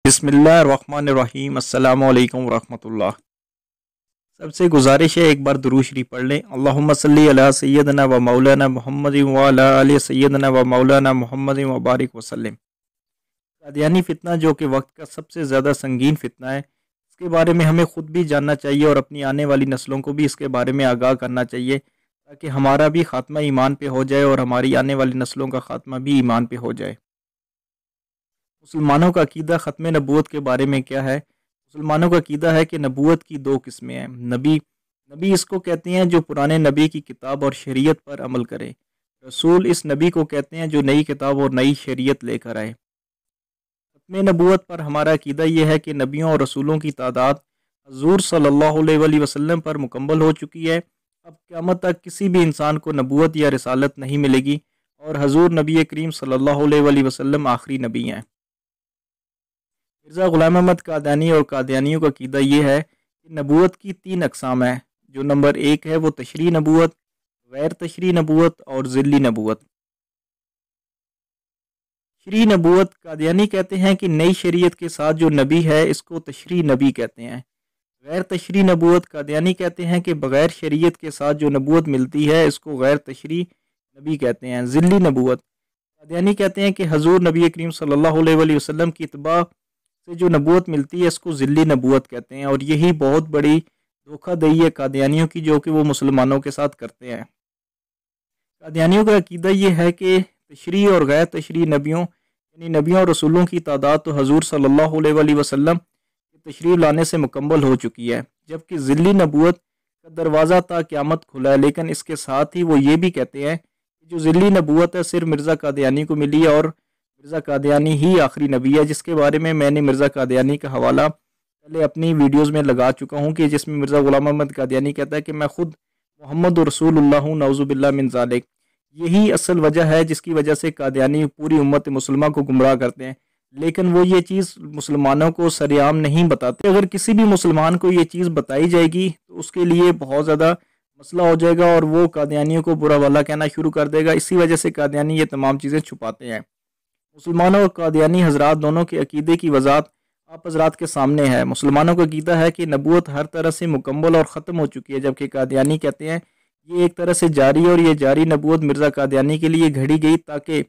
بسم اللہ الرحمن الرحیم۔ السلام علیکم ورحمۃ اللہ۔ سب سے گزارش ہے ایک بار درود شریف پڑھ لیں۔ اللہم صلی علی سیدنا و مولانا محمد و علی آل سیدنا و مولانا محمد و بارک وسلم۔ قادیانی فتنہ جو کہ وقت کا سب سے زیادہ سنگین فتنہ ہے، اس کے بارے میں ہمیں خود بھی جاننا چاہیے اور اپنی آنے والی نسلوں کو بھی اس کے بارے میں آگاہ کرنا چاہیے، تاکہ ہمارا بھی خاتمہ ایمان پہ ہو جائے اور ہماری آنے والی نسلوں کا خاتمہ بھی ایمان پہ ہو جائے۔ مسلمانوں کا عقیدہ ختم نبوت کے بارے میں کیا ہے؟ مسلمانوں کا عقیدہ ہے کہ نبوت کی دو قسمیں ہیں۔ نبی اس کو کہتے ہیں جو پرانے نبی کی کتاب اور شریعت پر عمل کرے۔ رسول اس نبی کو کہتے ہیں جو نئی کتاب اور نئی شریعت لے کر آئے۔ ختم نبوت پر ہمارا عقیدہ یہ ہے کہ نبیوں اور رسولوں کی تعداد حضور صلی اللہ علیہ وسلم پر مکمل ہو چکی ہے۔ اب قیامت تک کسی بھی انسان کو نبوت یا رسالت نہیں ملے گی، اور حضور نبی کریم صلی اللہ علیہ وسلم آخری نبی ہیں۔ مرزا غلام احمد قادیانی اور قادیانیوں کا عقیدہ یہ ہے کہ نبوت کی 3 اقسام ہیں۔ جو نمبر 1 ہے وہ تشریعی نبوت، غیر تشریعی نبوت اور ذلی نبوت۔ تشریعی نبوت قادیانی کہتے ہیں کہ نئی شریعت کے ساتھ جو نبی ہے اس کو تشریعی نبی کہتے ہیں۔ غیر تشریعی نبوت قادیانی کہتے ہیں کہ بغیر شریعت کے ساتھ جو نبوت ملتی ہے اس کو غیر تشریعی نبی کہتے ہیں۔ ذلی نبوت قادیانی کہتے ہیں کہ حضور نبی کریم صلی اللہ علیہ وسلم کی اتباع سے جو نبوت ملتی ہے اس کو ذلی نبوت کہتے ہیں، اور یہی بہت بڑی دھوکہ دہی ہے قادیانیوں کی جو کہ وہ مسلمانوں کے ساتھ کرتے ہیں۔ قادیانیوں کا عقیدہ یہ ہے کہ تشریعی اور غیر تشریعی نبیوں یعنی نبیوں اور رسولوں کی تعداد تو حضور صلی اللہ علیہ وسلم کی تشریف لانے سے مکمل ہو چکی ہے، جبکہ ذلی نبوت کا دروازہ تا قیامت کھلا ہے۔ لیکن اس کے ساتھ ہی وہ یہ بھی کہتے ہیں کہ جو ذلی نبوت ہے صرف مرزا قادیانی کو ملی ہے، اور مرزا قادیانی ہی آخری نبی ہے، جس کے بارے میں نے مرزا قادیانی کا حوالہ پہلے اپنی ویڈیوز میں لگا چکا ہوں، کہ جس میں مرزا غلام احمد قادیانی کہتا ہے کہ میں خود محمد رسول اللہ ہوں، نعوذ باللہ من ذالک۔ یہی اصل وجہ ہے جس کی وجہ سے قادیانی پوری امت مسلمہ کو گمراہ کرتے ہیں، لیکن وہ یہ چیز مسلمانوں کو سریعام نہیں بتاتے۔ اگر کسی بھی مسلمان کو یہ چیز بتائی جائے گی تو اس کے لیے بہت زیادہ مسئلہ ہو جائے گا، اور وہ قادیانیوں کو برا بھلا کہنا شروع کر دے گا۔ اسی وجہ سے قادیانی یہ تمام چیزیں چھپاتے ہیں۔ مسلمانوں اور قادیانی حضرات دونوں کے عقیدے کی وضاحت آپ حضرات کے سامنے ہے۔ مسلمانوں کا عقیدہ ہے کہ نبوت ہر طرح سے مکمل اور ختم ہو چکی ہے، جبکہ قادیانی کہتے ہیں یہ ایک طرح سے جاری ہے، اور یہ جاری نبوت مرزا قادیانی کے لیے گھڑی گئی تاکہ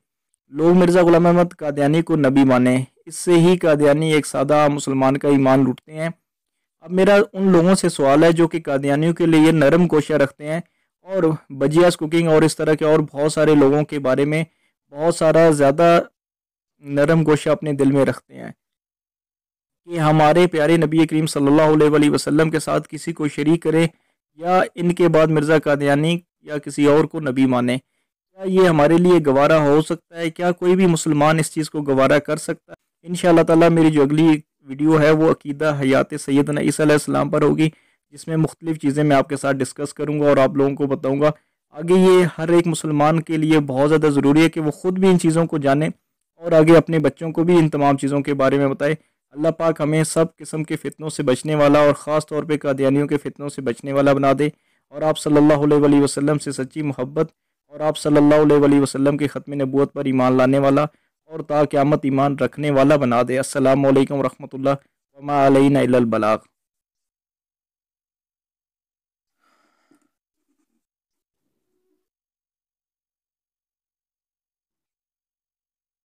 لوگ مرزا غلام احمد قادیانی کو نبی مانیں۔ اس سے ہی قادیانی ایک سادہ مسلمان کا ایمان لوٹتے ہیں۔ اب میرا ان لوگوں سے سوال ہے جو کہ قادیانیوں کے لیے نرم گوشہ رکھتے ہیں اور بجیاس کوکنگ اور اس طرح کے اور بہت سارے لوگوں کے بارے میں بہت سارا زیادہ نرم گوشہ اپنے دل میں رکھتے ہیں کہ ہمارے پیارے نبی کریم صلی اللہ علیہ وسلم کے ساتھ کسی کو شریک کرے یا ان کے بعد مرزا قادیانی یا کسی اور کو نبی مانے۔ کیا یہ ہمارے لیے گوارا ہو سکتا ہے؟ کیا کوئی بھی مسلمان اس چیز کو گوارا کر سکتا ہے؟ انشاءاللہ تعالی میری جو اگلی ویڈیو ہے وہ عقیدہ حیات سیدنا عیسیٰ علیہ السلام پر ہوگی، جس میں مختلف چیزیں میں آپ کے ساتھ ڈسکس کروں گا اور آپ لوگوں کو بتاؤں گا۔ آگے یہ ہر ایک مسلمان کے لیے بہت زیادہ ضروری ہے کہ وہ خود بھی ان چیزوں کو جانے اور آگے اپنے بچوں کو بھی ان تمام چیزوں کے بارے میں بتائے۔ اللہ پاک ہمیں سب قسم کے فتنوں سے بچنے والا اور خاص طور پہ قادیانیوں کے فتنوں سے بچنے والا بنا دے، اور آپ صلی اللہ علیہ وسلم سے سچی محبت اور آپ صلی اللہ علیہ وسلم کے ختم نبوت پر ایمان لانے والا اور تا قیامت ایمان رکھنے والا بنا دے۔ السلام علیکم ورحمۃ اللہ، وما علینا الا البلاغ۔